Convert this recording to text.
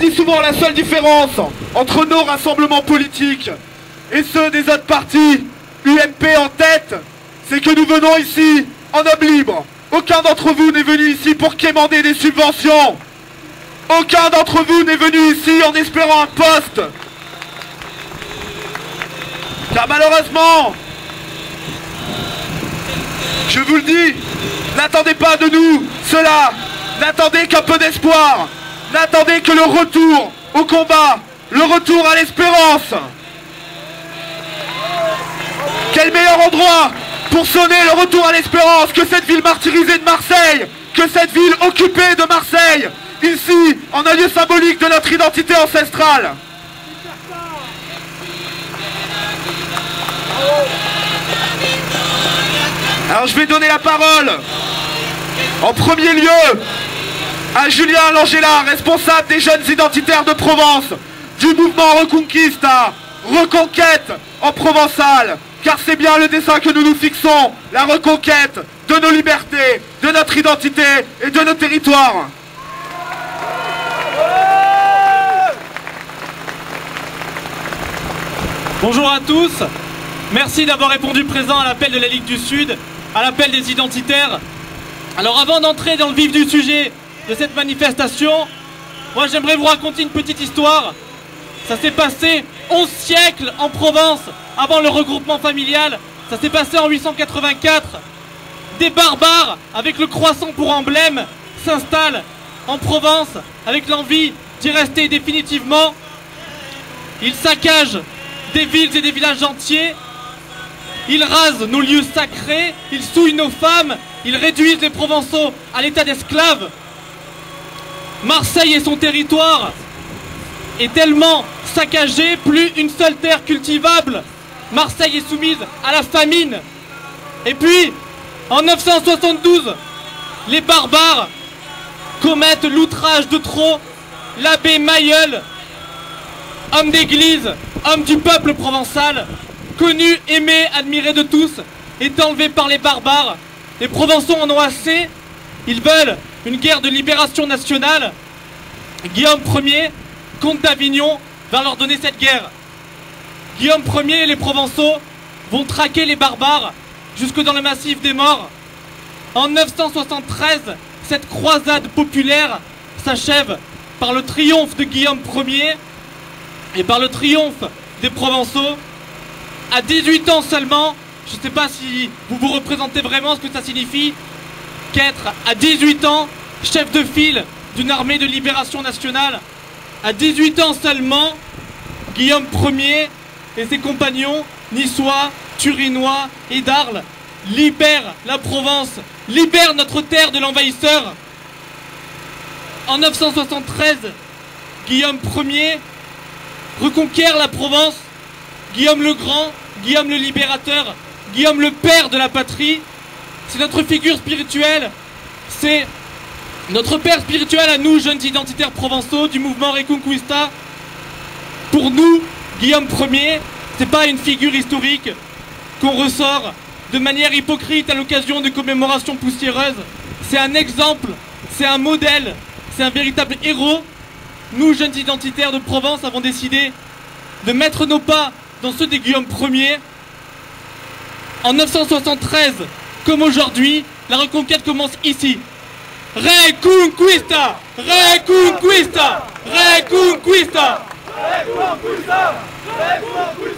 dis souvent, la seule différence entre nos rassemblements politiques et ceux des autres partis, UMP en tête, c'est que nous venons ici en homme libre. Aucun d'entre vous n'est venu ici pour quémander des subventions. Aucun d'entre vous n'est venu ici en espérant un poste. Car malheureusement, je vous le dis, n'attendez pas de nous cela. N'attendez qu'un peu d'espoir. N'attendez que le retour au combat, le retour à l'espérance. Quel meilleur endroit pour sonner le retour à l'espérance que cette ville martyrisée de Marseille, que cette ville occupée de Marseille, ici, en un lieu symbolique de notre identité ancestrale. Alors je vais donner la parole, en premier lieu, à Julien Langella, responsable des jeunes identitaires de Provence, du mouvement Reconquista, Reconquête en provençal, car c'est bien le dessein que nous nous fixons, la reconquête de nos libertés, de notre identité et de nos territoires. Bonjour à tous, merci d'avoir répondu présent à l'appel de la Ligue du Sud, à l'appel des identitaires. Alors avant d'entrer dans le vif du sujet de cette manifestation, moi j'aimerais vous raconter une petite histoire. Ça s'est passé 11 siècles en Provence, avant le regroupement familial. Ça s'est passé en 884. Des barbares, avec le croissant pour emblème, s'installent en Provence, avec l'envie d'y rester définitivement. Ils saccagent des villes et des villages entiers. Ils rasent nos lieux sacrés, ils souillent nos femmes, ils réduisent les Provençaux à l'état d'esclaves. Marseille et son territoire est tellement saccagé, plus une seule terre cultivable. Marseille est soumise à la famine. Et puis, en 972, les barbares commettent l'outrage de trop. L'abbé Mailleul, homme d'église, homme du peuple provençal, connu, aimé, admiré de tous, est enlevé par les barbares. Les Provençaux en ont assez. Ils veulent une guerre de libération nationale. Guillaume Ier, comte d'Avignon, va leur donner cette guerre. Guillaume Ier et les Provençaux vont traquer les barbares jusque dans le massif des morts. En 973, cette croisade populaire s'achève par le triomphe de Guillaume Ier et par le triomphe des Provençaux. À 18 ans seulement, je ne sais pas si vous vous représentez vraiment ce que ça signifie qu'être à 18 ans chef de file d'une armée de libération nationale. À 18 ans seulement, Guillaume Ier et ses compagnons niçois, turinois et d'Arles libèrent la Provence, libèrent notre terre de l'envahisseur. En 973, Guillaume Ier reconquiert la Provence. Guillaume le Grand, Guillaume le Libérateur, Guillaume le Père de la patrie, c'est notre figure spirituelle, c'est notre père spirituel à nous, jeunes identitaires provençaux du mouvement Reconquista. Pour nous, Guillaume Ier, c'est pas une figure historique qu'on ressort de manière hypocrite à l'occasion de commémorations poussiéreuses. C'est un exemple, c'est un modèle, c'est un véritable héros. Nous, jeunes identitaires de Provence, avons décidé de mettre nos pas dans ceux de Guillaume Ier. En 973, comme aujourd'hui, la reconquête commence ici. Reconquista! Reconquista! Reconquista! Reconquista! Reconquista!